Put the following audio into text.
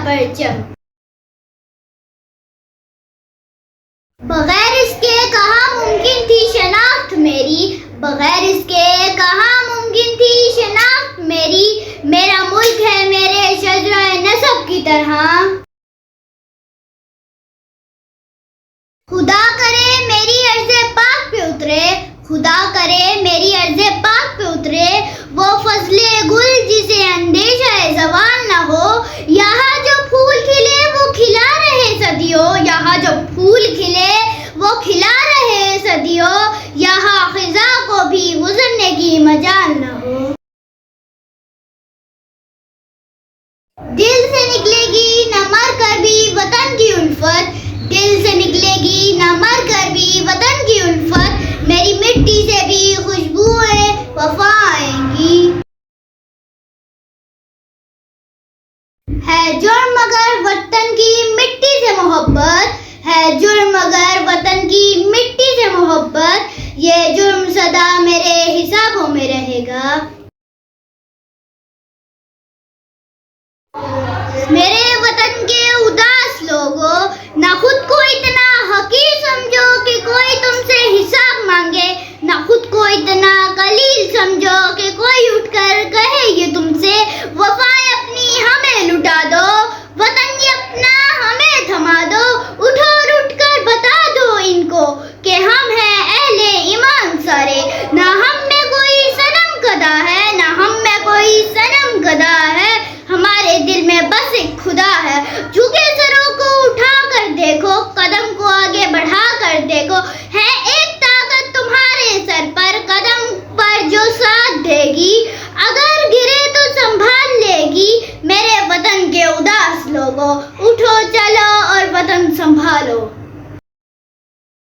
परचम। बगैर इसके कहाँ मुमकिन थी शनाख्त मेरी, बगैर इसके कहाँ मुमकिन थी शनाख्त मेरी। मेरा मुल्क है मेरे शजरे नसब की तरह। खुदा करे मेरी अर्ज़े पाक पे उतरे, खुदा करे मेरी अर्ज़े पाक पे उतरे। वो फजले गुल जिसे अंदेशा ज़वाल न हो। यहाँ जो फूल खिले वो खिला रहे सदियों, यहाँ जो फूल खिले वो खिला रहे सदियों। यहाँ खिज़ा को भी गुजरने की मजाल न हो। दिल से निकलेगी न मर कर भी वतन की उल्फत, दिल से निकलेगी न मर कर भी वतन की उल्फत। मेरी मिट्टी से भी खुशबुएं वफा आएंगी। है जुर्म मगर वतन की मिट्टी से मोहब्बत, है जुर्म मगर वतन की मिट्टी से मोहब्बत। ये जुर्म सदा मेरे हिसाबों में रहेगा। मेरे वतन के उदास लोगों, ना खुद को इतना हकीर समझो कि कोई तुमसे हिसाब मांगे, ना खुद को इतना कलील समझो कि कोई उठकर कहे ये तुमसे। वफाएं अपनी हमें लुटा दो, वतन ये अपना हमें थमा दो। उठो और उठकर बता दो इनको कि हम हैं अहले ईमान सारे। ना हम में कोई सनम कदा है, ना हम में कोई सनम कदा है। हमारे दिल में बस एक खुदा है। झुके सरों को उठा कर देखो, कदम को आगे बढ़ा कर देखो। है एक ताकत तुम्हारे सर पर, कदम पर जो साथ देगी। अगर गिरे तो संभाल लेगी। मेरे वतन के उदास लोगों, उठो चलो और वतन संभालो।